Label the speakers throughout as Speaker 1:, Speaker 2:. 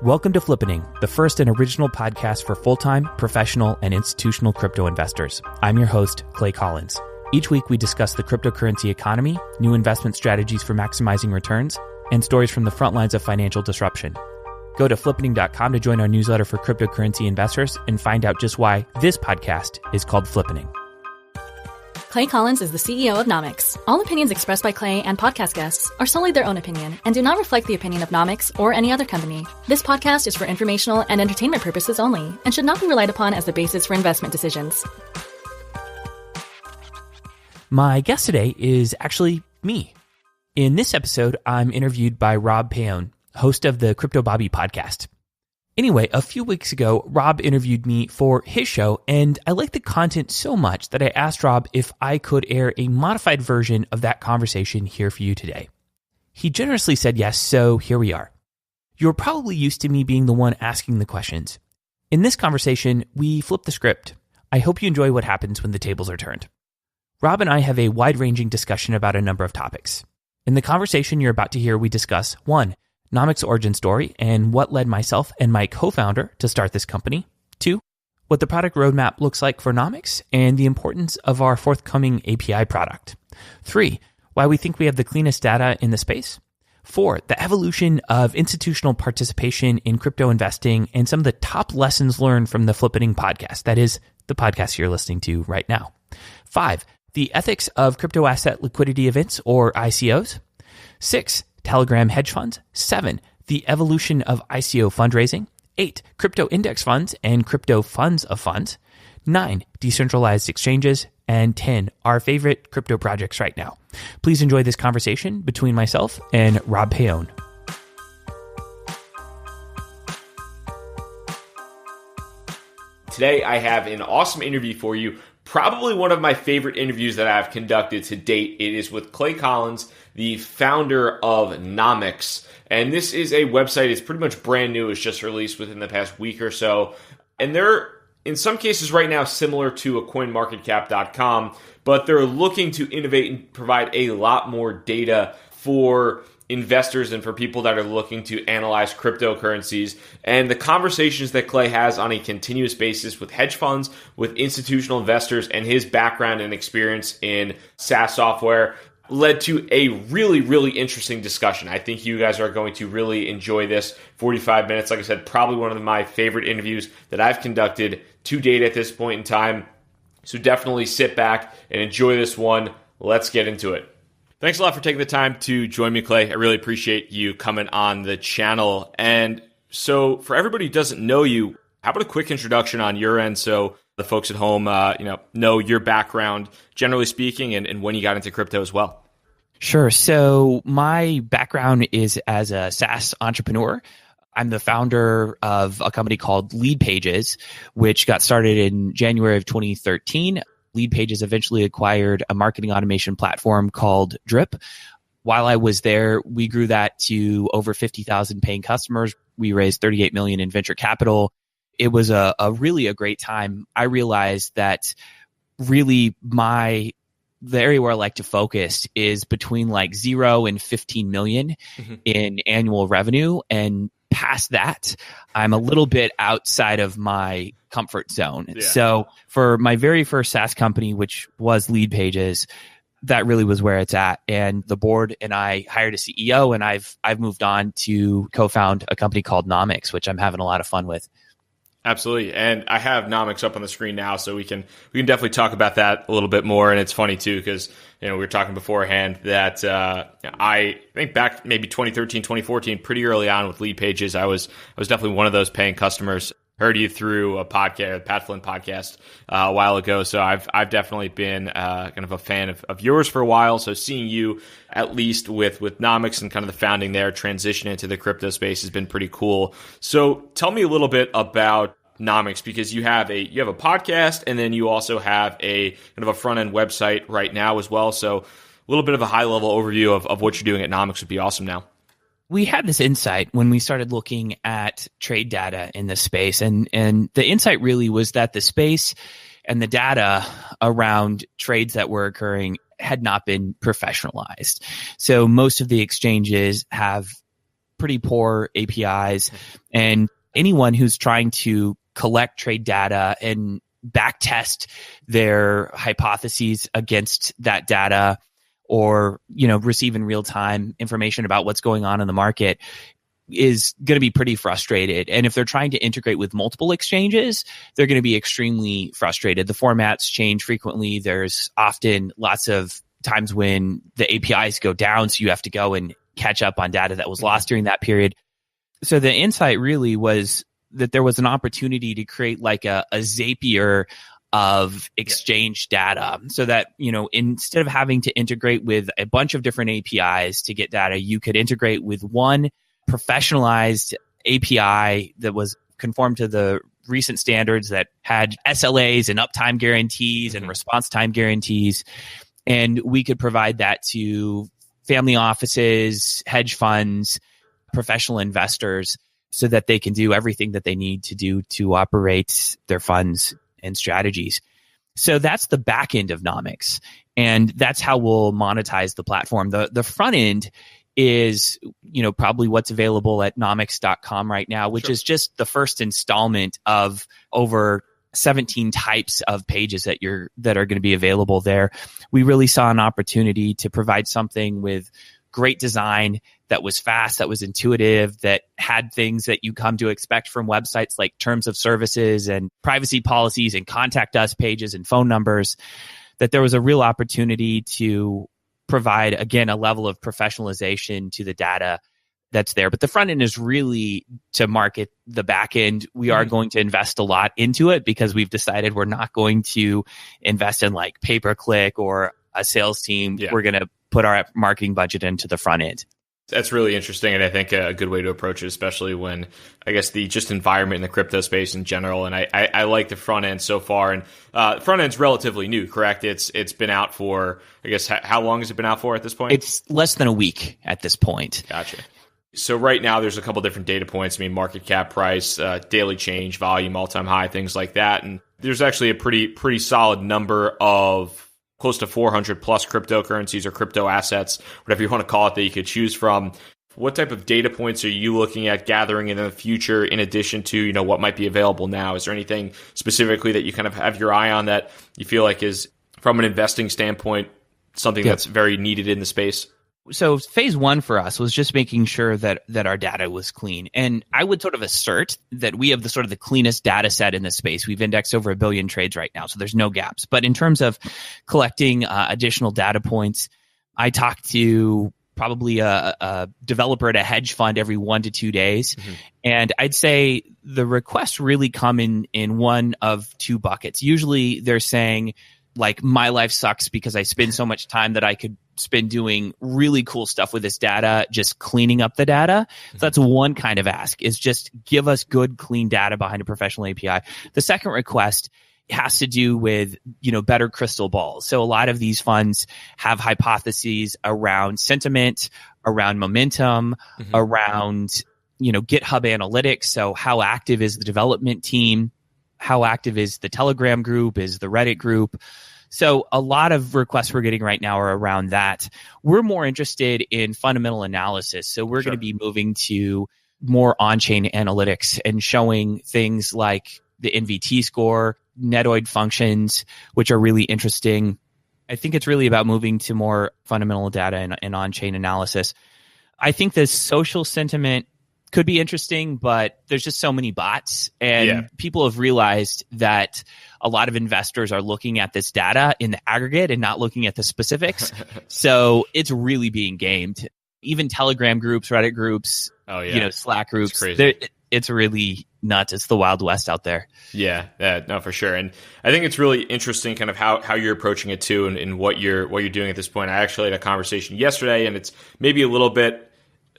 Speaker 1: Welcome to Flippening, the first and original podcast for full-time, professional, and institutional crypto investors. I'm your host, Clay Collins. Each week, we discuss the cryptocurrency economy, new investment strategies for maximizing returns, and stories from the front lines of financial disruption. Go to flippening.com to join our newsletter for cryptocurrency investors and find out just why this podcast is called Flippening.
Speaker 2: Clay Collins is the CEO of Nomics. All opinions expressed by Clay and podcast guests are solely their own opinion and do not reflect the opinion of Nomics or any other company. This podcast is for informational and entertainment purposes only and should not be relied upon as the basis for investment decisions.
Speaker 1: My guest today is actually me. In this episode, I'm interviewed by Rob Paone, host of the Crypto Bobby podcast. Anyway, a few weeks ago, Rob interviewed me for his show, and I liked the content so much that I asked Rob if I could air a modified version of that conversation here for you today. He generously said yes, so here we are. You're probably used to me being the one asking the questions. In this conversation, we flip the script. I hope you enjoy what happens when the tables are turned. Rob and I have a wide-ranging discussion about a number of topics. In the conversation you're about to hear, we discuss 1. Nomics' origin story and what led myself and my co-founder to start this company. 2. What the product roadmap looks like for Nomics and the importance of our forthcoming API product. 3. Why we think we have the cleanest data in the space. 4. The evolution of institutional participation in crypto investing and some of the top lessons learned from the Flippening podcast. That is the podcast you're listening to right now. 5. The ethics of crypto asset liquidity events or ICOs. 6. Telegram hedge funds. 7. The evolution of ICO fundraising. 8. Crypto index funds and crypto funds of funds. 9. Decentralized exchanges. And 10. Our favorite crypto projects right now. Please enjoy this conversation between myself and Rob Paone.
Speaker 3: Today, I have an awesome interview for you. Probably one of my favorite interviews that I've conducted to date. It is with Clay Collins, the founder of Nomics. And this is a website, it's pretty much brand new. It's just released within the past week or so. And they're, in some cases right now, similar to a coinmarketcap.com, but they're looking to innovate and provide a lot more data for investors and for people that are looking to analyze cryptocurrencies. And the conversations that Clay has on a continuous basis with hedge funds, with institutional investors, and his background and experience in SaaS software led to a really, really interesting discussion. I think you guys are going to really enjoy this 45 minutes. Like I said, probably one of my favorite interviews that I've conducted to date at this point in time. So definitely sit back and enjoy this one. Let's get into it. Thanks a lot for taking the time to join me, Clay. I really appreciate you coming on the channel. And so for everybody who doesn't know you, how about a quick introduction on your end so the folks at home know your background, generally speaking, and when you got into crypto as well?
Speaker 1: Sure. So my background is as a SaaS entrepreneur. I'm the founder of a company called Lead Pages, which got started in January of 2013. Lead Pages eventually acquired a marketing automation platform called Drip. While I was there, we grew that to over 50,000 paying customers. We raised $38 million in venture capital. It was a really a great time. I realized that really the area where I like to focus is between like 0 and 15 million in annual revenue. And past that, I'm a little bit outside of my comfort zone. Yeah. So for my very first SaaS company, which was Lead Pages, that really was where it's at. And the board and I hired a CEO, and I've moved on to co-found a company called Nomics, which I'm having a lot of fun with.
Speaker 3: Absolutely. And I have Nomics up on the screen now, so we can definitely talk about that a little bit more. And it's funny too, because we were talking beforehand that I think back maybe 2013, 2014, pretty early on with Lead Pages, I was definitely one of those paying customers. Heard you through a podcast, a Pat Flynn podcast a while ago. So I've definitely been kind of a fan of yours for a while. So seeing you at least with Nomics and kind of the founding there, transition into the crypto space has been pretty cool. So tell me a little bit about Nomics, because you have a podcast, and then you also have a kind of a front end website right now as well. So a little bit of a high level overview of what you're doing at Nomics would be awesome now.
Speaker 1: We had this insight when we started looking at trade data in this space. And the insight really was that the space and the data around trades that were occurring had not been professionalized. So most of the exchanges have pretty poor APIs. And anyone who's trying to collect trade data and backtest their hypotheses against that data, or, receive in real time information about what's going on in the market, is going to be pretty frustrated. And if they're trying to integrate with multiple exchanges, they're going to be extremely frustrated. The formats change frequently. There's often lots of times when the APIs go down, so you have to go and catch up on data that was lost during that period. So the insight really was that there was an opportunity to create like a Zapier of exchange data, so that, instead of having to integrate with a bunch of different APIs to get data, you could integrate with one professionalized API that was conformed to the recent standards, that had SLAs and uptime guarantees and response time guarantees. And we could provide that to family offices, hedge funds, professional investors, so that they can do everything that they need to do to operate their funds and strategies. So that's the back end of Nomics. And that's how we'll monetize the platform. The front end is, probably what's available at nomics.com right now, which is just the first installment of over 17 types of pages that are going to be available there. We really saw an opportunity to provide something with great design, that was fast, that was intuitive, that had things that you come to expect from websites, like terms of services and privacy policies and contact us pages and phone numbers, that there was a real opportunity to provide, again, a level of professionalization to the data that's there. But the front end is really to market the back end. We are going to invest a lot into it, because we've decided we're not going to invest in like pay-per-click or a sales team. We're going to put our marketing budget into the front end.
Speaker 3: That's really interesting, and I think a good way to approach it, especially when, I guess, the just environment in the crypto space in general. And I like the front end so far. And the front end's relatively new, correct? It's been out for, I guess, how long has it been out for at this point?
Speaker 1: It's less than a week at this point.
Speaker 3: Gotcha. So right now there's a couple different data points. I mean, market cap, price, daily change, volume, all-time high, things like that. And there's actually a pretty solid number of close to 400 plus cryptocurrencies or crypto assets, whatever you want to call it, that you could choose from. What type of data points are you looking at gathering in the future, in addition to, what might be available now? Is there anything specifically that you kind of have your eye on that you feel like is, from an investing standpoint, something that's very needed in the space?
Speaker 1: So phase one for us was just making sure that our data was clean. And I would sort of assert that we have the cleanest data set in this space. We've indexed over 1 billion trades right now, so there's no gaps. But in terms of collecting additional data points, I talk to probably a developer at a hedge fund every 1 to 2 days. And I'd say the requests really come in one of two buckets. Usually they're saying, like, my life sucks because I spend so much time that I could spend doing really cool stuff with this data, just cleaning up the data. So that's one kind of ask, is just give us good, clean data behind a professional API. The second request has to do with, better crystal balls. So a lot of these funds have hypotheses around sentiment, around momentum, around, GitHub analytics. So how active is the development team? How active is the Telegram group? Is the Reddit group? So a lot of requests we're getting right now are around that. We're more interested in fundamental analysis. So we're going to be moving to more on-chain analytics and showing things like the NVT score, netoid functions, which are really interesting. I think it's really about moving to more fundamental data and on-chain analysis. I think the social sentiment could be interesting, but there's just so many bots, and people have realized that a lot of investors are looking at this data in the aggregate and not looking at the specifics. So it's really being gamed. Even Telegram groups, Reddit groups, Slack groups. It's really nuts. It's the Wild West out there.
Speaker 3: Yeah, no, for sure. And I think it's really interesting kind of how you're approaching it too, and what you're doing at this point. I actually had a conversation yesterday, and it's maybe a little bit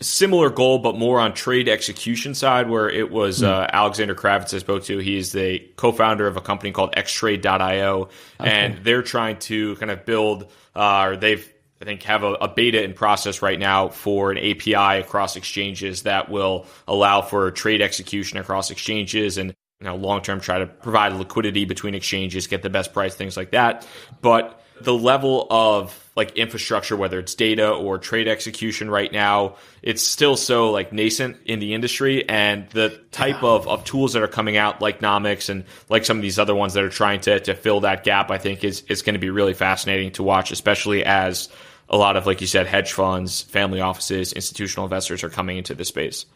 Speaker 3: similar goal, but more on trade execution side, where it was Alexander Kravitz I spoke to. He's the co-founder of a company called xtrade.io, and they're trying to kind of build, or they've, I think, have a beta in process right now for an API across exchanges that will allow for trade execution across exchanges, and long-term try to provide liquidity between exchanges, get the best price, things like that. But the level of like infrastructure, whether it's data or trade execution right now, it's still so like nascent in the industry. And the type of tools that are coming out like Nomics and like some of these other ones that are trying to fill that gap, I think is going to be really fascinating to watch, especially as a lot of, like you said, hedge funds, family offices, institutional investors are coming into the space.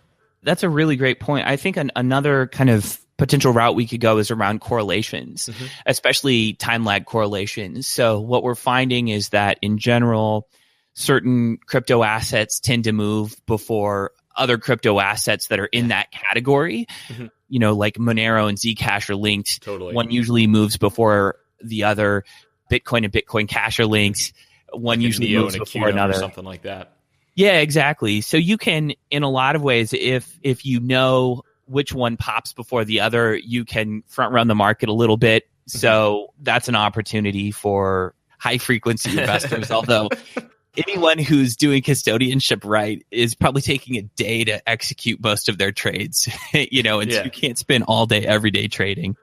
Speaker 1: That's a really great point. I think another kind of potential route we could go is around correlations, especially time lag correlations. So what we're finding is that in general, certain crypto assets tend to move before other crypto assets that are in that category. You know, like Monero and Zcash are linked.
Speaker 3: Totally.
Speaker 1: One usually moves before the other. Bitcoin and Bitcoin Cash are linked. One
Speaker 3: like
Speaker 1: usually moves before another.
Speaker 3: Or something like that.
Speaker 1: Yeah, exactly. So you can, in a lot of ways, if you know which one pops before the other, you can front run the market a little bit. So that's an opportunity for high frequency investors. Although anyone who's doing custodianship right is probably taking a day to execute most of their trades, you know, and so you can't spend all day, every day trading.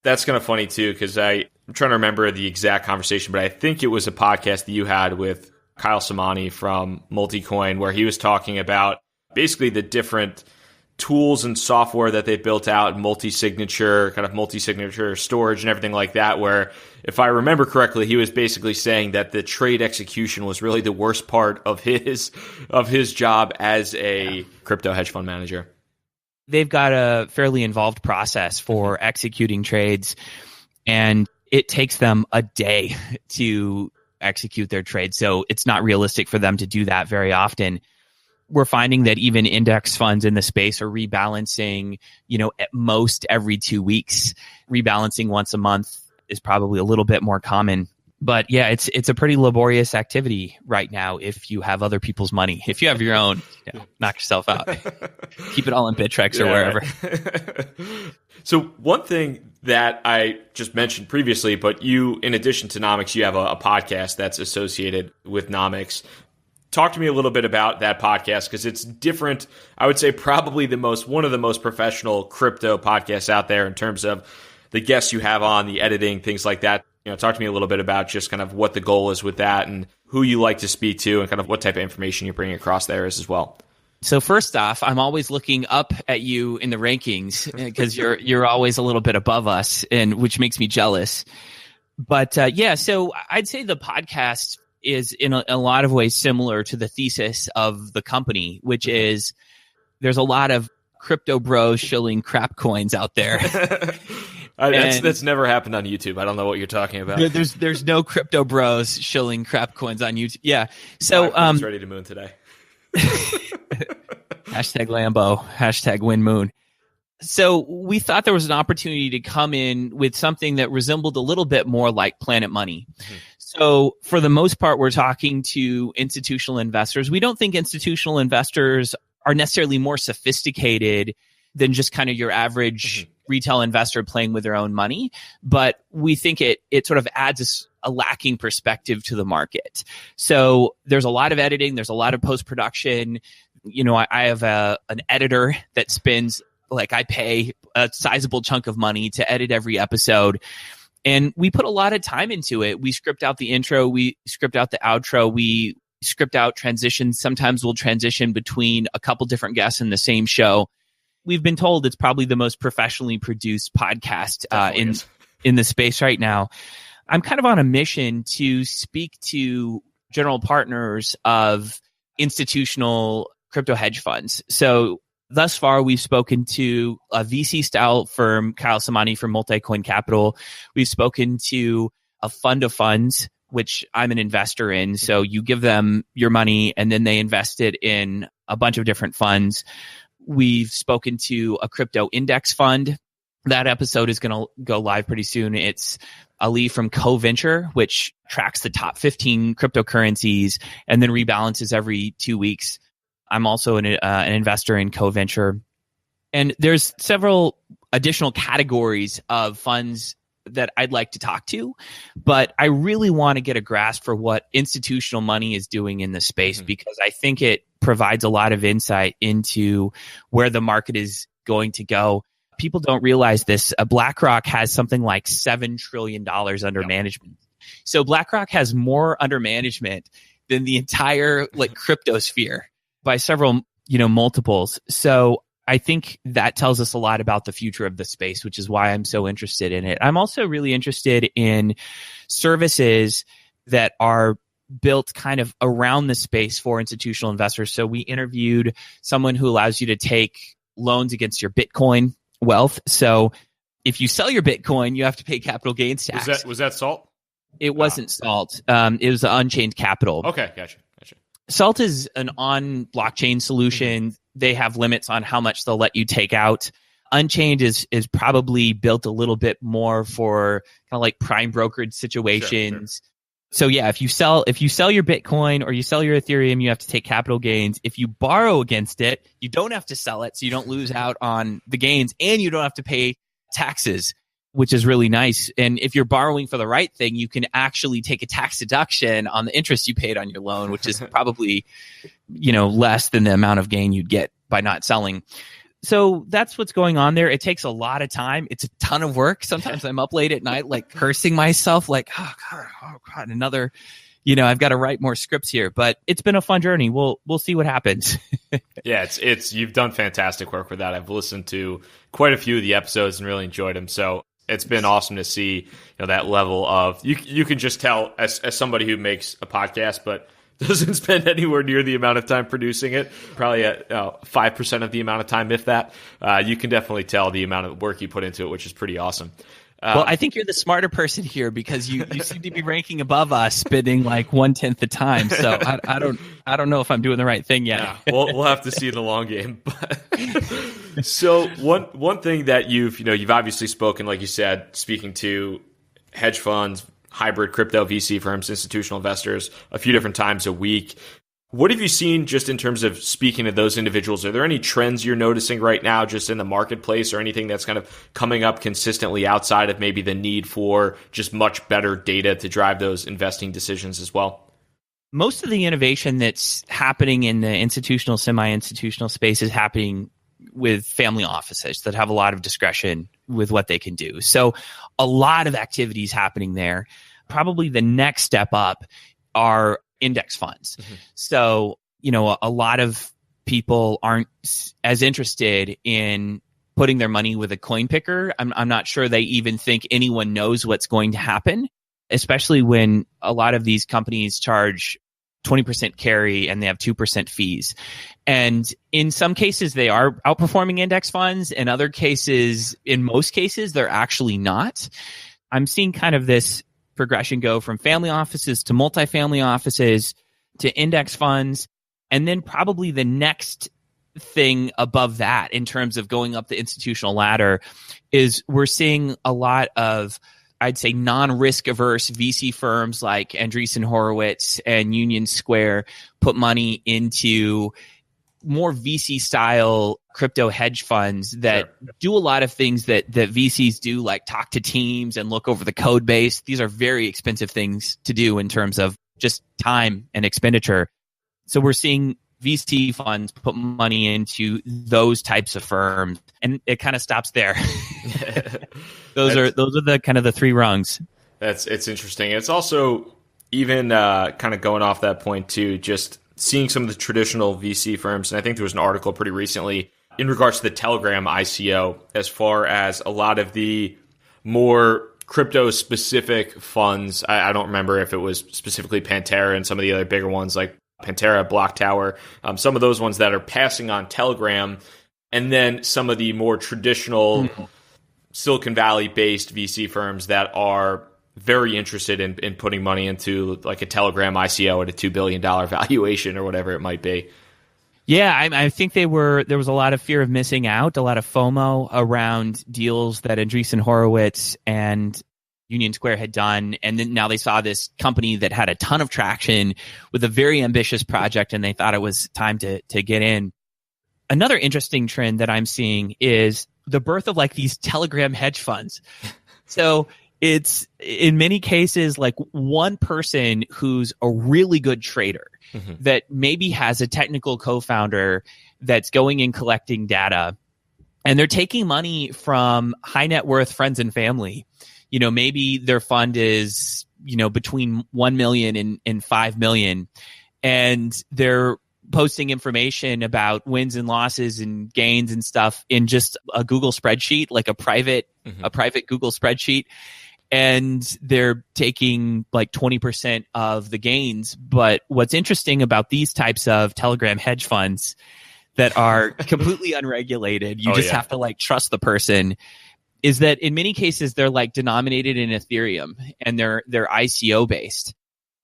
Speaker 3: That's kind of funny too, because I'm trying to remember the exact conversation, but I think it was a podcast that you had with Kyle Samani from Multicoin, where he was talking about basically the different tools and software that they built out, multi-signature storage and everything like that, where if I remember correctly, he was basically saying that the trade execution was really the worst part of his job as a crypto hedge fund manager.
Speaker 1: They've got a fairly involved process for executing trades, and it takes them a day to execute their trade. So it's not realistic for them to do that very often. We're finding that even index funds in the space are rebalancing, you know, at most every 2 weeks. Rebalancing once a month is probably a little bit more common. But yeah, it's a pretty laborious activity right now if you have other people's money. If you have your own, knock yourself out. Keep it all in Bittrex or wherever.
Speaker 3: So one thing that I just mentioned previously, but you, in addition to Nomics, you have a podcast that's associated with Nomics. Talk to me a little bit about that podcast, because it's different. I would say probably one of the most professional crypto podcasts out there in terms of the guests you have on, the editing, things like that. You know, talk to me a little bit about just kind of what the goal is with that and who you like to speak to and kind of what type of information you're bringing across there as well.
Speaker 1: So first off, I'm always looking up at you in the rankings because you're always a little bit above us, and which makes me jealous. But so I'd say the podcast is in a lot of ways similar to the thesis of the company, which is there's a lot of crypto bros shilling crap coins out there.
Speaker 3: That's never happened on YouTube. I don't know what you're talking about.
Speaker 1: There's no crypto bros shilling crap coins on YouTube. Yeah. So
Speaker 3: ready to moon today.
Speaker 1: Hashtag Lambo, hashtag win moon. So we thought there was an opportunity to come in with something that resembled a little bit more like Planet Money. So for the most part, we're talking to institutional investors. We don't think institutional investors are necessarily more sophisticated than just kind of your average retail investor playing with their own money. But we think it sort of adds a lacking perspective to the market. So there's a lot of editing. There's a lot of post-production. You know, I have an editor that spends, like, I pay a sizable chunk of money to edit every episode. And we put a lot of time into it. We script out the intro. We script out the outro. We script out transitions. Sometimes we'll transition between a couple different guests in the same show. We've been told it's probably the most professionally produced podcast in the space right now. I'm kind of on a mission to speak to general partners of institutional crypto hedge funds. So thus far, we've spoken to a VC-style firm, Kyle Samani from Multicoin Capital. We've spoken to a fund of funds, which I'm an investor in. So you give them your money, and then they invest it in a bunch of different funds. We've spoken to a crypto index fund. That episode is going to go live pretty soon. It's Ali from CoVenture, which tracks the top 15 cryptocurrencies and then rebalances every 2 weeks. I'm also an investor in CoVenture. And there's several additional categories of funds that I'd like to talk to, but I really want to get a grasp for what institutional money is doing in the space, because I think it provides a lot of insight into where the market is going to go. People don't realize this. BlackRock has something like $7 trillion under management. So BlackRock has more under management than the entire like crypto sphere by several, multiples. So I think that tells us a lot about the future of the space, which is why I'm so interested in it. I'm also really interested in services that are built kind of around the space for institutional investors. So we interviewed someone who allows you to take loans against your Bitcoin wealth. So if you sell your Bitcoin, you have to pay capital gains tax.
Speaker 3: Was that Salt?
Speaker 1: It wasn't Salt. It was Unchained Capital.
Speaker 3: Okay, gotcha.
Speaker 1: Salt is an on-blockchain solution. Mm-hmm. They have limits on how much they'll let you take out. Unchained is probably built a little bit more for kind of like prime brokered situations. Sure. So yeah, if you sell your Bitcoin or you sell your Ethereum, you have to take capital gains. If you borrow against it, you don't have to sell it, so you don't lose out on the gains, and you don't have to pay taxes, which is really nice. And if you're borrowing for the right thing, you can actually take a tax deduction on the interest you paid on your loan, which is probably, less than the amount of gain you'd get by not selling. So that's what's going on there. It takes a lot of time. It's a ton of work. Sometimes I'm up late at night, like cursing myself, like, oh God, another, I've got to write more scripts here, but it's been a fun journey. We'll see what happens.
Speaker 3: Yeah, it's you've done fantastic work with that. I've listened to quite a few of the episodes and really enjoyed them. So it's been awesome to see, that level of you can just tell as somebody who makes a podcast, but doesn't spend anywhere near the amount of time producing it, probably at 5% of the amount of time, if that. You can definitely tell the amount of work you put into it, which is pretty awesome.
Speaker 1: Well, I think you're the smarter person here because you seem to be ranking above us, spending like 1/10 the time. So I don't know if I'm doing the right thing yet.
Speaker 3: Yeah, we'll have to see in the long game. So one thing that you've obviously spoken, like you said, speaking to hedge funds, hybrid crypto VC firms, institutional investors a few different times a week. What have you seen just in terms of speaking to those individuals? Are there any trends you're noticing right now just in the marketplace or anything that's kind of coming up consistently outside of maybe the need for just much better data to drive those investing decisions as well?
Speaker 1: Most of the innovation that's happening in the institutional, semi-institutional space is happening with family offices that have a lot of discretion with what they can do. So a lot of activities happening there. Probably the next step up are index funds. Mm-hmm. So, a lot of people aren't as interested in putting their money with a coin picker. I'm not sure they even think anyone knows what's going to happen, especially when a lot of these companies charge 20% carry and they have 2% fees. And in some cases, they are outperforming index funds. In other cases, in most cases, they're actually not. I'm seeing kind of this progression go from family offices to multifamily offices to index funds. And then probably the next thing above that in terms of going up the institutional ladder is we're seeing a lot of, I'd say, non-risk averse VC firms like Andreessen Horowitz and Union Square put money into more VC style crypto hedge funds that do a lot of things that VCs do, like talk to teams and look over the code base. These are very expensive things to do in terms of just time and expenditure. So we're seeing VC funds put money into those types of firms, and it kind of stops there. Those are the kind of the three rungs.
Speaker 3: It's interesting. It's also even kind of going off that point too, just seeing some of the traditional VC firms, and I think there was an article pretty recently in regards to the Telegram ICO, as far as a lot of the more crypto-specific funds. I don't remember if it was specifically Pantera and some of the other bigger ones like Pantera, Block Tower, some of those ones that are passing on Telegram, and then some of the more traditional Silicon Valley-based VC firms that are very interested in putting money into like a Telegram ICO at a $2 billion valuation or whatever it might be.
Speaker 1: Yeah, I think there was a lot of fear of missing out, a lot of FOMO around deals that Andreessen Horowitz and Union Square had done. And then now they saw this company that had a ton of traction with a very ambitious project, and they thought it was time to get in. Another interesting trend that I'm seeing is the birth of like these Telegram hedge funds. So it's in many cases like one person who's a really good trader that maybe has a technical co-founder that's going and collecting data, and they're taking money from high net worth friends and family. Maybe their fund is between 1 million and 5 million. And they're posting information about wins and losses and gains and stuff in just a Google spreadsheet, like a private Google spreadsheet. And they're taking like 20% of the gains. But what's interesting about these types of Telegram hedge funds that are completely unregulated, you have to like trust the person, is that in many cases they're like denominated in Ethereum and they're ICO based.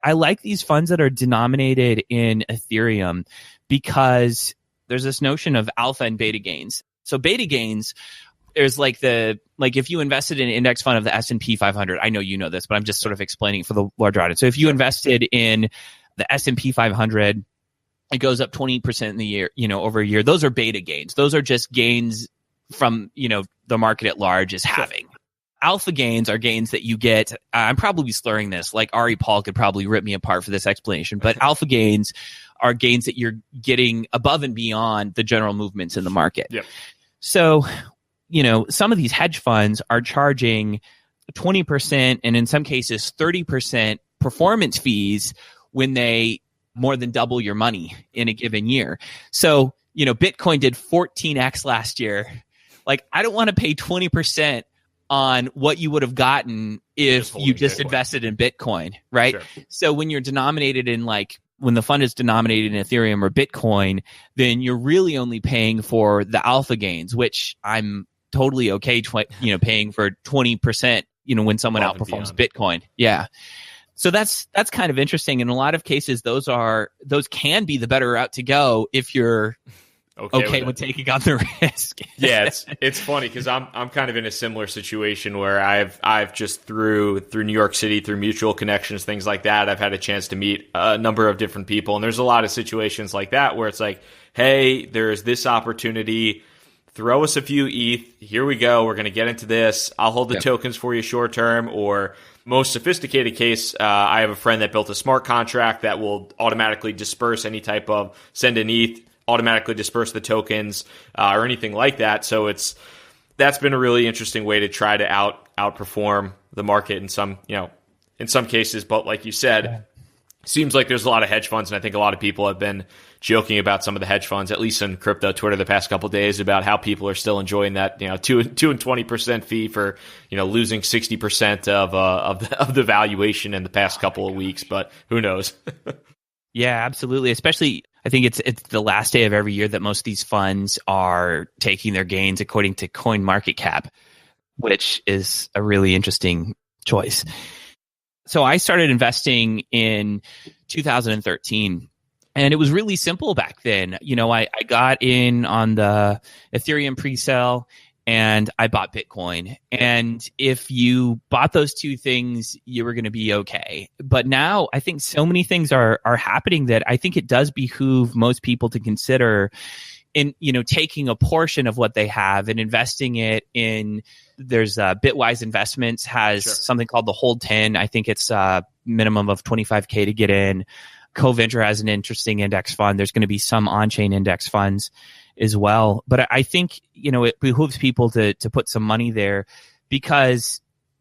Speaker 1: I like these funds that are denominated in Ethereum because there's this notion of alpha and beta gains. So beta gains, there's like if you invested in an index fund of the S&P 500, I know you know this, but I'm just sort of explaining for the larger audience. So if you invested in the S&P 500, it goes up 20% in the year, over a year. Those are beta gains. Those are just gains from, the market at large is having. Alpha gains are gains that you get. I'm probably slurring this. Like Ari Paul could probably rip me apart for this explanation. But alpha gains are gains that you're getting above and beyond the general movements in the market.
Speaker 3: Yep.
Speaker 1: So, some of these hedge funds are charging 20% and in some cases 30% performance fees when they more than double your money in a given year. So, Bitcoin did 14x last year. Like, I don't want to pay 20% on what you would have gotten if you just invested in Bitcoin, right?
Speaker 3: Sure.
Speaker 1: So when you're denominated in when the fund is denominated in Ethereum or Bitcoin, then you're really only paying for the alpha gains, which I'm totally okay, paying for 20%, when someone outperforms Bitcoin. Yeah. So that's kind of interesting. In a lot of cases, those can be the better route to go if you're okay with taking on the risk.
Speaker 3: Yeah, it's funny because I'm kind of in a similar situation where I've just through New York City, through mutual connections, things like that, I've had a chance to meet a number of different people, and there's a lot of situations like that where it's like, hey, there's this opportunity, throw us a few ETH, here we go, we're going to get into this, I'll hold the tokens for you short term. Or most sophisticated case, I have a friend that built a smart contract that will automatically disperse any type of send an ETH, automatically disperse the tokens, or anything like that. So that's been a really interesting way to try to outperform the market in some cases. But like you said, seems like there's a lot of hedge funds, and I think a lot of people have been joking about some of the hedge funds, at least in crypto Twitter the past couple of days, about how people are still enjoying that 2 and 20% fee for losing 60% of the valuation in the past couple of weeks. But who knows?
Speaker 1: Yeah, absolutely. Especially, I think it's the last day of every year that most of these funds are taking their gains according to CoinMarketCap, which is a really interesting choice. So I started investing in 2013, and it was really simple back then. I got in on the Ethereum pre-sale, and I bought Bitcoin. And if you bought those two things, you were going to be okay. But now I think so many things are happening that I think it does behoove most people to consider in, taking a portion of what they have and investing it in. There's Bitwise Investments has something called the Hold 10. I think it's a minimum of $25K to get in. CoVenture has an interesting index fund. There's going to be some on-chain index funds as well. But I think, it behooves people to put some money there because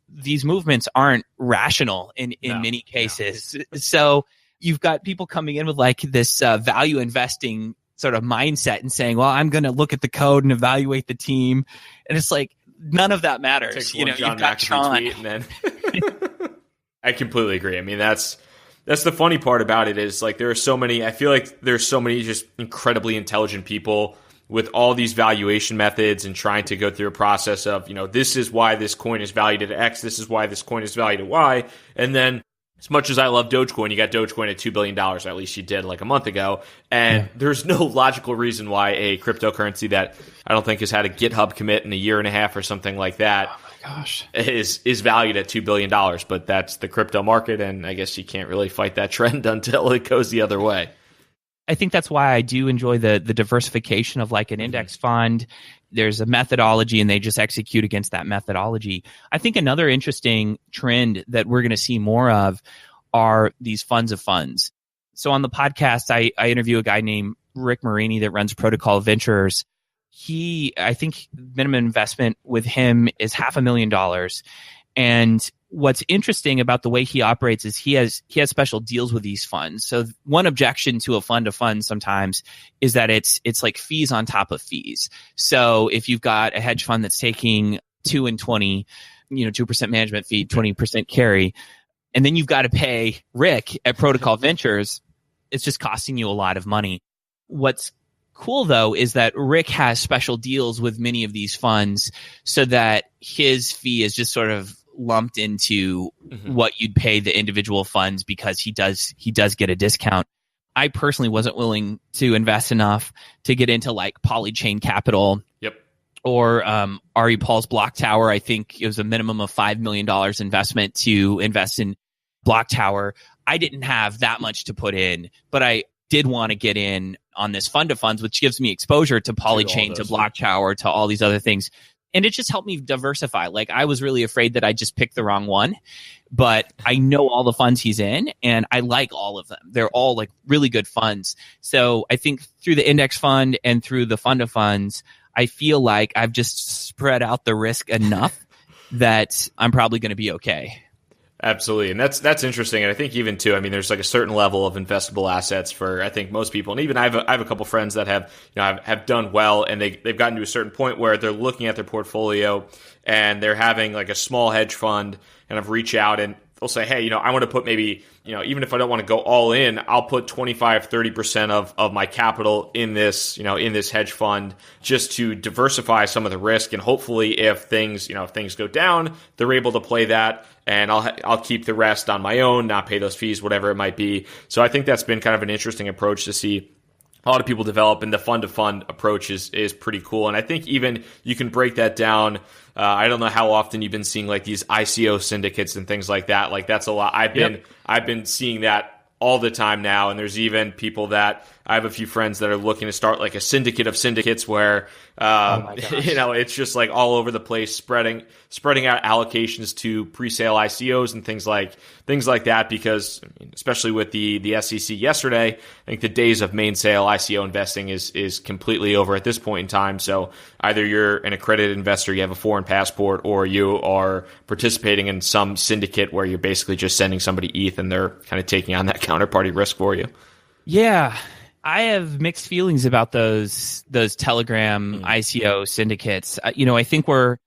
Speaker 1: these movements aren't rational in many cases. No. So you've got people coming in with like this value investing sort of mindset and saying, well, I'm going to look at the code and evaluate the team. And it's like, none of that matters. You've got Tron.
Speaker 3: And then I completely agree. I mean, that's the funny part about it is like I feel like there's so many just incredibly intelligent people with all these valuation methods and trying to go through a process of, this is why this coin is valued at X, this is why this coin is valued at Y. And then as much as I love Dogecoin, you got Dogecoin at $2 billion, or at least you did like a month ago. And there's no logical reason why a cryptocurrency that I don't think has had a GitHub commit in a year and a half or something like that is valued at $2 billion. But that's the crypto market, and I guess you can't really fight that trend until it goes the other way.
Speaker 1: I think that's why I do enjoy the diversification of like an index fund. There's a methodology and they just execute against that methodology. I think another interesting trend that we're going to see more of are these funds of funds. So on the podcast, I interview a guy named Rick Marini that runs Protocol Ventures. I think minimum investment with him is $500,000. And what's interesting about the way he operates is he has special deals with these funds. So one objection to a fund of funds sometimes is that it's like fees on top of fees. So if you've got a hedge fund that's taking 2 and 20, 2% management fee, 20% carry, and then you've got to pay Rick at Protocol Ventures, it's just costing you a lot of money. What's cool though is that Rick has special deals with many of these funds so that his fee is just sort of lumped into what you'd pay the individual funds because he does get a discount. I personally wasn't willing to invest enough to get into like Polychain Capital.
Speaker 3: Yep.
Speaker 1: Or Ari Paul's Block Tower. I think it was a minimum of $5 million investment to invest in Block Tower. I didn't have that much to put in, but I did want to get in on this fund of funds, which gives me exposure to Polychain, to Block Tower, to all these other things. And it just helped me diversify. Like I was really afraid that I just picked the wrong one, but I know all the funds he's in and I like all of them. They're all like really good funds. So I think through the index fund and through the fund of funds, I feel like I've just spread out the risk enough that I'm probably going to be okay.
Speaker 3: Absolutely. And that's interesting. And I think even too, I mean, there's like a certain level of investable assets for, I think, most people. And even I have a couple friends that have done well, and they've gotten to a certain point where they're looking at their portfolio and they're having like a small hedge fund kind of reach out and they'll say, hey, I want to put maybe, even if I don't want to go all in, I'll put 25, 30% of my capital in this, in this hedge fund just to diversify some of the risk. And hopefully if things go down, they're able to play that and I'll keep the rest on my own, not pay those fees, whatever it might be. So I think that's been kind of an interesting approach to see a lot of people develop, and the fund-to-fund approach is pretty cool. And I think even you can break that down. I don't know how often you've been seeing like these ICO syndicates and things like that. Like that's a lot. I've been seeing that all the time now. And there's even people that I have a few friends that are looking to start like a syndicate of syndicates where, it's just like all over the place, spreading out allocations to pre-sale ICOs and things like that. Because especially with the SEC yesterday, I think the days of main sale ICO investing is completely over at this point in time. So either you're an accredited investor, you have a foreign passport, or you are participating in some syndicate where you're basically just sending somebody ETH and they're kind of taking on that counterparty risk for you.
Speaker 1: Yeah. I have mixed feelings about those Telegram ICO syndicates. I think we're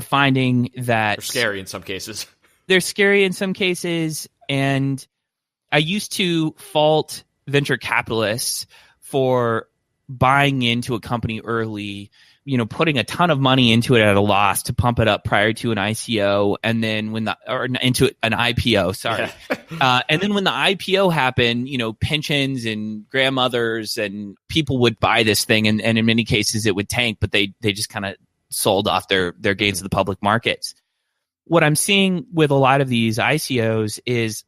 Speaker 1: finding that
Speaker 3: they're scary in some cases.
Speaker 1: They're scary in some cases, and I used to fault venture capitalists for buying into a company early, putting a ton of money into it at a loss to pump it up prior to an ICO, and then into an IPO, sorry. And then when the IPO happened, pensions and grandmothers and people would buy this thing, and in many cases it would tank, but they just kind of sold off their gains to the public markets. What I'm seeing with a lot of these ICOs is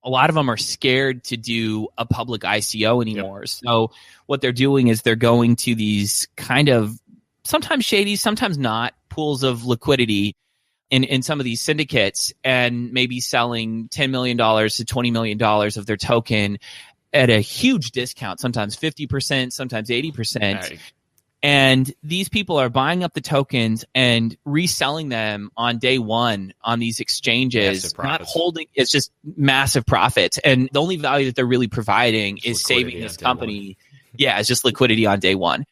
Speaker 1: a lot of them are scared to do a public ICO anymore. Yep. So what they're doing is they're going to these kind of sometimes shady, sometimes not, pools of liquidity in some of these syndicates and maybe selling $10 million to $20 million of their token at a huge discount, sometimes 50%, sometimes 80%.
Speaker 3: Right.
Speaker 1: And these people are buying up the tokens and reselling them on day one on these exchanges, not holding. It's just massive profits. And the only value that they're really providing is saving this company. Yeah, it's just liquidity on day one.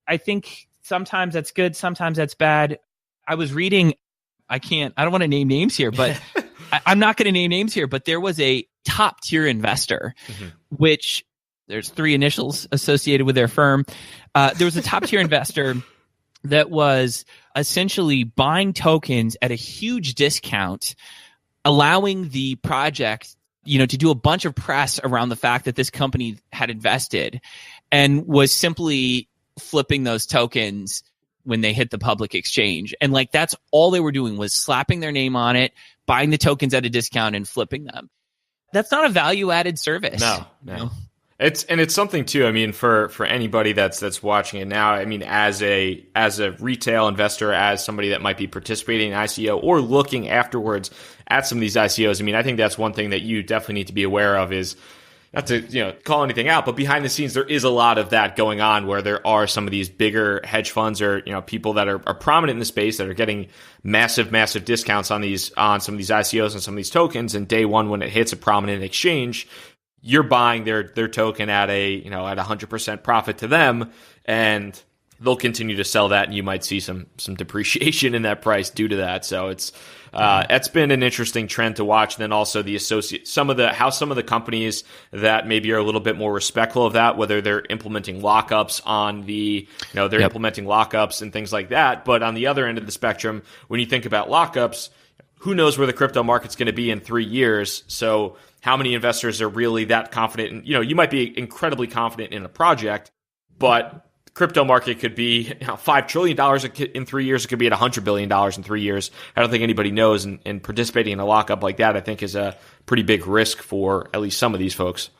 Speaker 1: I think sometimes that's good. Sometimes that's bad. I was reading, I don't want to name names here, but I'm not going to name names here, but there was a top tier investor, which there's 3 initials associated with their firm. There was a top tier investor that was essentially buying tokens at a huge discount, allowing the project, to do a bunch of press around the fact that this company had invested, and was simply flipping those tokens when they hit the public exchange. And like, that's all they were doing, was slapping their name on it, buying the tokens at a discount and flipping them. That's not a value added service.
Speaker 3: No. It's something too. I mean, for anybody that's watching it now, I mean, as a retail investor, as somebody that might be participating in ICO or looking afterwards at some of these ICOs, I mean, I think that's one thing that you definitely need to be aware of is, not to call anything out, but behind the scenes, there is a lot of that going on where there are some of these bigger hedge funds or people that are prominent in the space that are getting massive discounts on some of these ICOs and some of these tokens. And day one, when it hits a prominent exchange, you're buying their token at a at 100% profit to them, and they'll continue to sell that, and you might see some depreciation in that price due to that. So it's that's been an interesting trend to watch. And then also some of the companies that maybe are a little bit more respectful of that, whether they're implementing lockups on implementing lockups and things like that. But on the other end of the spectrum, when you think about lockups, who knows where the crypto market's going to be in 3 years? So how many investors are really that confident? You might be incredibly confident in a project, but crypto market could be $5 trillion in 3 years. It could be at $100 billion in 3 years. I don't think anybody knows. And participating in a lockup like that, I think, is a pretty big risk for at least some of these folks.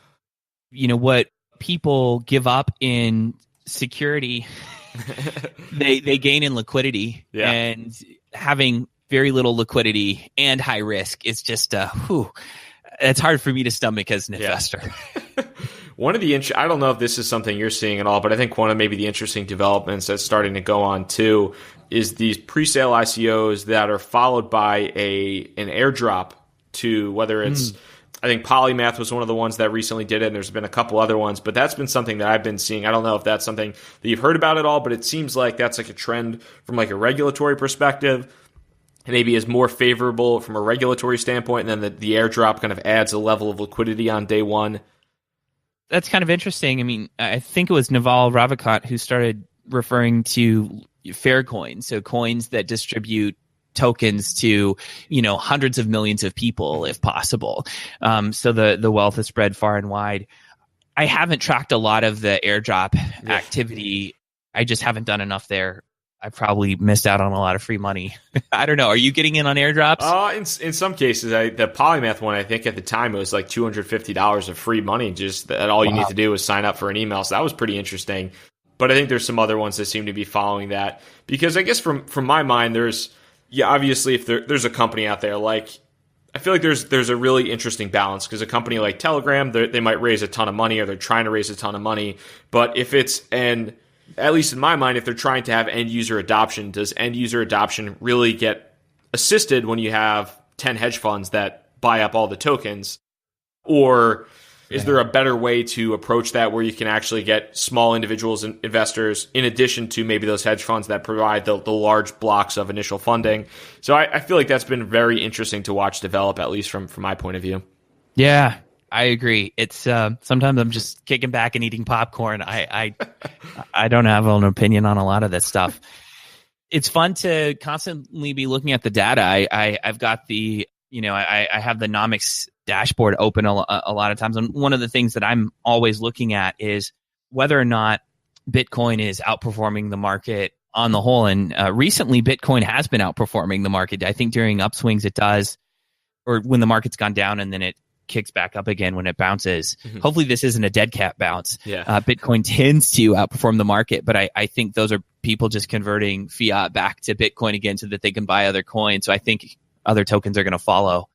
Speaker 1: What people give up in security, they gain in liquidity. Yeah. And having very little liquidity and high risk is just, it's hard for me to stomach as an investor.
Speaker 3: One of the I don't know if this is something you're seeing at all, but I think one of maybe the interesting developments that's starting to go on too is these pre-sale ICOs that are followed by an airdrop to whether it's I think Polymath was one of the ones that recently did it, and there's been a couple other ones, but that's been something that I've been seeing. I don't know if that's something that you've heard about at all, but it seems like that's like a trend from like a regulatory perspective. Maybe is more favorable from a regulatory standpoint, and then the airdrop kind of adds a level of liquidity on day one.
Speaker 1: That's kind of interesting. I mean, I think it was Naval Ravikant who started referring to fair coins, so coins that distribute tokens to hundreds of millions of people if possible. So the wealth is spread far and wide. I haven't tracked a lot of the airdrop activity. I just haven't done enough there. I probably missed out on a lot of free money. I don't know. Are you getting in on airdrops?
Speaker 3: In some cases, the Polymath one, I think at the time it was like $250 of free money. Just that all you need to do is sign up for an email. So that was pretty interesting. But I think there's some other ones that seem to be following that, because I guess from my mind, obviously if there's a company out there like, I feel like there's a really interesting balance, because a company like Telegram, they might raise a ton of money, or they're trying to raise a ton of money. But if it's at least in my mind, if they're trying to have end user adoption, does end user adoption really get assisted when you have 10 hedge funds that buy up all the tokens? Or is there a better way to approach that where you can actually get small individuals and investors in addition to maybe those hedge funds that provide the large blocks of initial funding? So I feel like that's been very interesting to watch develop, at least from my point of view.
Speaker 1: Yeah. I agree. It's sometimes I'm just kicking back and eating popcorn. I don't have an opinion on a lot of this stuff. It's fun to constantly be looking at the data. I've got I have the Nomics dashboard open a lot of times, and one of the things that I'm always looking at is whether or not Bitcoin is outperforming the market on the whole. And recently, Bitcoin has been outperforming the market. I think during upswings it does, or when the market's gone down and then it kicks back up again when it bounces. Mm-hmm. Hopefully this isn't a dead cat bounce. Yeah. Bitcoin tends to outperform the market, but I think those are people just converting fiat back to Bitcoin again so that they can buy other coins. So I think other tokens are going to follow.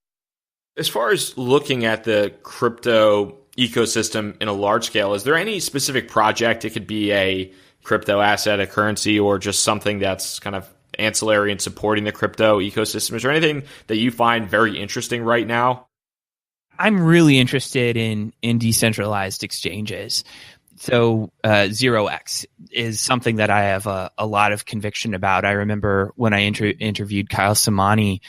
Speaker 3: As far as looking at the crypto ecosystem in a large scale, is there any specific project? It could be a crypto asset, a currency, or just something that's kind of ancillary in supporting the crypto ecosystem. Is there anything that you find very interesting right now?
Speaker 1: I'm really interested in decentralized exchanges. So 0x is something that I have a lot of conviction about. I remember when I interviewed Kyle Samani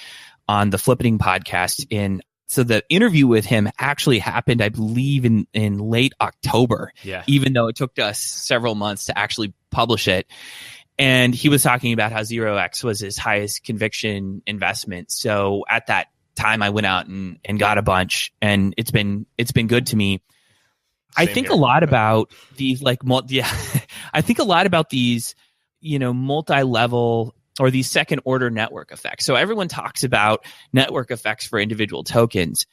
Speaker 1: on the Flippening podcast. So the interview with him actually happened, I believe, in late October, even though it took us several months to actually publish it. And he was talking about how 0x was his highest conviction investment. So at that time, I went out and got a bunch, and it's been good to me. I think a lot about these I think a lot about these, multi-level or these second order network effects. So everyone talks about network effects for individual tokens,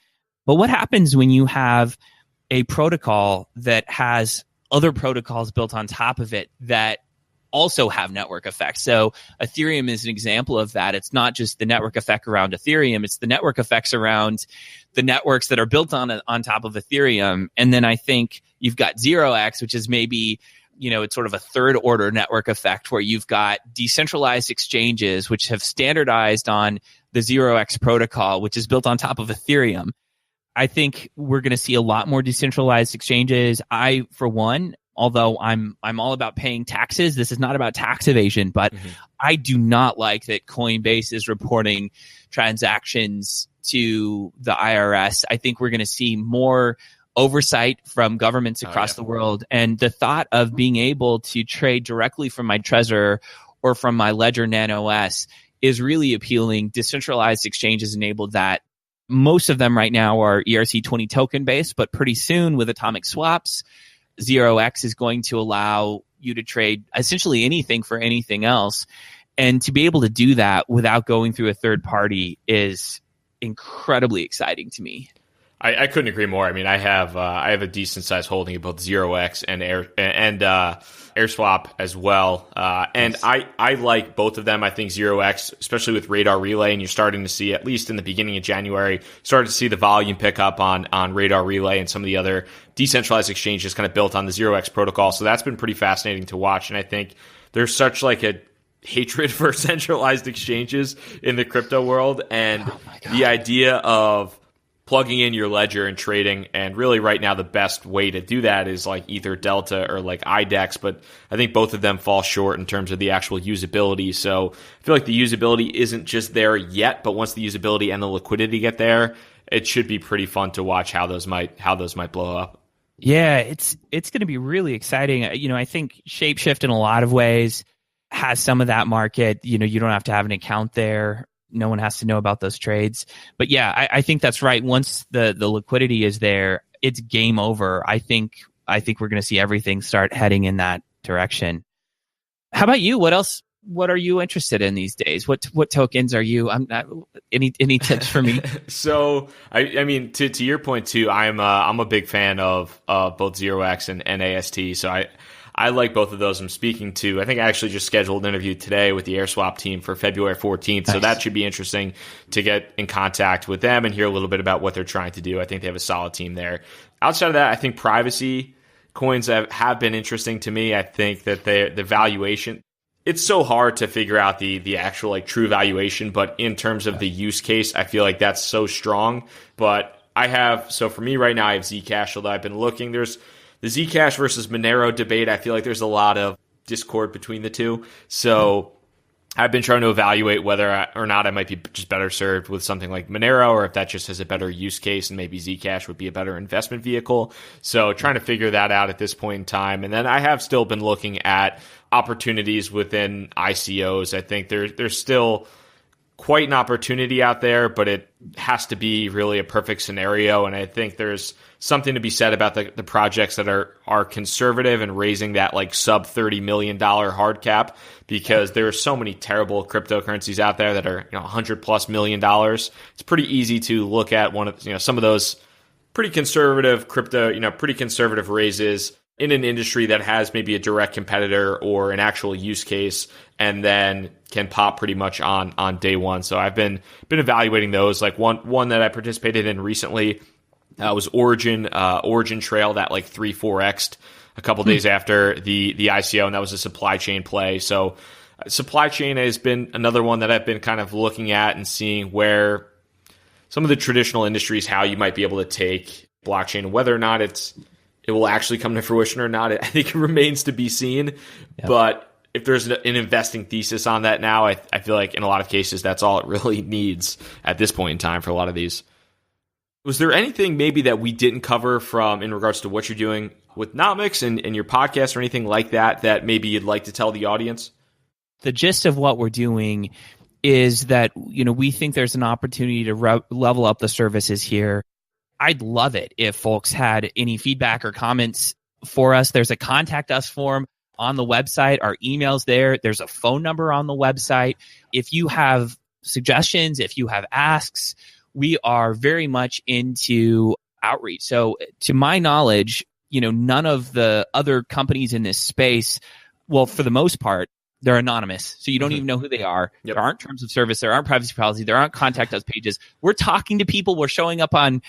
Speaker 1: but what happens when you have a protocol that has other protocols built on top of it that also have network effects. So Ethereum is an example of that. It's not just the network effect around Ethereum, it's the network effects around the networks that are built on top of Ethereum. And then I think you've got 0x, which is maybe, it's sort of a third order network effect where you've got decentralized exchanges which have standardized on the 0x protocol, which is built on top of Ethereum. I think we're going to see a lot more decentralized exchanges. I, for one, although I'm all about paying taxes, this is not about tax evasion, but I do not like that Coinbase is reporting transactions to the IRS. I think we're going to see more oversight from governments across the world. And the thought of being able to trade directly from my Trezor or from my Ledger Nano S is really appealing. Decentralized exchanges enable that. Most of them right now are ERC20 token based, but pretty soon with atomic swaps, 0x is going to allow you to trade essentially anything for anything else. And to be able to do that without going through a third party is incredibly exciting to me.
Speaker 3: I couldn't agree more. I mean, I have a decent sized holding of both 0x and AirSwap as well. And I like both of them. I think 0x, especially with Radar Relay, and you're starting to see, at least in the beginning of January, started to see the volume pick up on Radar Relay and some of the other decentralized exchanges kind of built on the 0x protocol. So that's been pretty fascinating to watch. And I think there's such like a hatred for centralized exchanges in the crypto world. And the idea of plugging in your ledger and trading, and really right now the best way to do that is like either Delta or like IDEX, but I think both of them fall short in terms of the actual usability. So I feel like the usability isn't just there yet, but once the usability and the liquidity get there, it should be pretty fun to watch how those might blow up.
Speaker 1: Yeah, it's going to be really exciting. I think Shapeshift in a lot of ways has some of that market. You don't have to have an account there. No one has to know about those trades. But yeah, I think that's right. Once the liquidity is there, it's game over. I think we're going to see everything start heading in that direction. How about you? What else? What are you interested in these days? What tokens are you? I'm not any tips for me?
Speaker 3: So I mean to your point too, I'm a big fan of both 0x and AST. So I like both of those. I'm speaking to, I think I actually just scheduled an interview today with the AirSwap team for February 14th. Nice. So that should be interesting to get in contact with them and hear a little bit about what they're trying to do. I think they have a solid team there. Outside of that, I think privacy coins have been interesting to me. I think that the valuation, it's so hard to figure out the actual like true valuation, but in terms of the use case, I feel like that's so strong. But so for me right now, I have Zcash, although I've been looking, there's the Zcash versus Monero debate. I feel like there's a lot of discord between the two. So I've been trying to evaluate whether or not I might be just better served with something like Monero, or if that just has a better use case and maybe Zcash would be a better investment vehicle. So trying to figure that out at this point in time. And then I have still been looking at opportunities within ICOs. I think there's still quite an opportunity out there, but it has to be really a perfect scenario. And I think there's something to be said about the projects that are conservative and raising that like sub $30 million hard cap, because there are so many terrible cryptocurrencies out there that are $100+ million. It's pretty easy to look at one of some of those pretty conservative crypto, pretty conservative raises in an industry that has maybe a direct competitor or an actual use case, and then can pop pretty much on day one. So I've been evaluating those. Like one that I participated in recently was Origin Trail, that like 3-4x'd a couple days after the ICO, and that was a supply chain play. So supply chain has been another one that I've been kind of looking at and seeing where some of the traditional industries, how you might be able to take blockchain, whether or not it will actually come to fruition or not, I think it remains to be seen. Yep. But if there's an investing thesis on that now, I feel like in a lot of cases, that's all it really needs at this point in time for a lot of these. Was there anything maybe that we didn't cover in regards to what you're doing with Nomics and your podcast or anything like that maybe you'd like to tell the audience?
Speaker 1: The gist of what we're doing is that, we think there's an opportunity to level up the services here. I'd love it if folks had any feedback or comments for us. There's a contact us form on the website. Our email's there. There's a phone number on the website. If you have suggestions, if you have asks, we are very much into outreach. So to my knowledge, none of the other companies in this space well, for the most part, they're anonymous. So you don't even know who they are.
Speaker 3: Yep.
Speaker 1: There aren't terms of service. There aren't privacy policy. There aren't contact us pages. We're talking to people. We're showing up on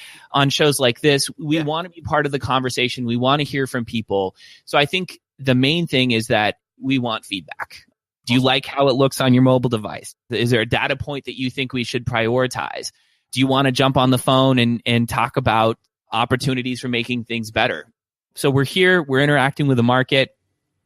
Speaker 1: shows like this. We want to be part of the conversation. We want to hear from people. So I think the main thing is that we want feedback. Do you like how it looks on your mobile device? Is there a data point that you think we should prioritize? Do you want to jump on the phone and talk about opportunities for making things better? So we're here. We're interacting with the market.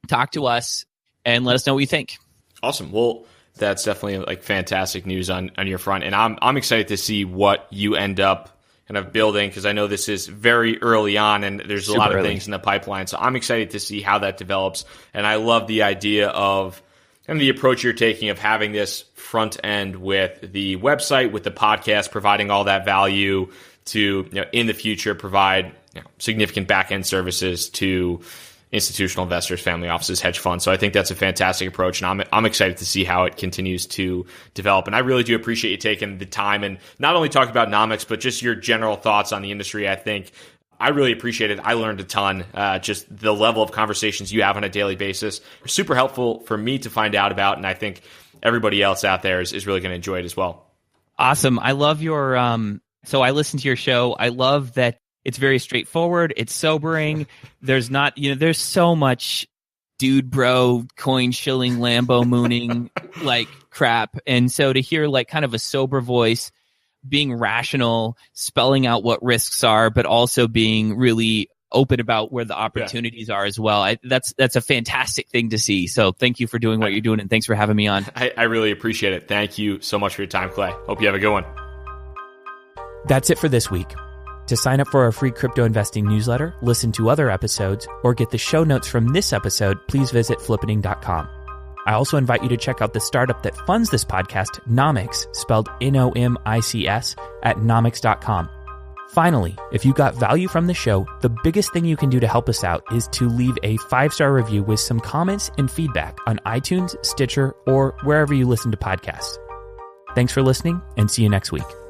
Speaker 1: Talk to us and let us know what you think.
Speaker 3: Awesome. Well, that's definitely like fantastic news on your front. And I'm excited to see what you end up kind of building, because I know this is very early on and there's a lot of things in the pipeline. So I'm excited to see how that develops. And I love the idea of kind of the approach you're taking of having this front end with the website, with the podcast, providing all that value to, in the future, provide significant back end services to institutional investors, family offices, hedge funds. So I think that's a fantastic approach, and I'm excited to see how it continues to develop. And I really do appreciate you taking the time and not only talking about Nomics, but just your general thoughts on the industry. I think I really appreciate it. I learned a ton. Just the level of conversations you have on a daily basis are super helpful for me to find out about, and I think everybody else out there is really going to enjoy it as well.
Speaker 1: Awesome. I love your so I listened to your show. I love that it's very straightforward. It's sobering. There's not, there's so much dude bro, coin shilling, Lambo mooning like crap. And so to hear like kind of a sober voice, being rational, spelling out what risks are, but also being really open about where the opportunities are as well. That's a fantastic thing to see. So thank you for doing what you're doing, and thanks for having me on.
Speaker 3: I really appreciate it. Thank you so much for your time, Clay. Hope you have a good one.
Speaker 1: That's it for this week. To sign up for our free crypto investing newsletter, listen to other episodes, or get the show notes from this episode, please visit flippening.com. I also invite you to check out the startup that funds this podcast, Nomics, spelled Nomics, at nomics.com. Finally, if you got value from the show, the biggest thing you can do to help us out is to leave a 5-star review with some comments and feedback on iTunes, Stitcher, or wherever you listen to podcasts. Thanks for listening, and see you next week.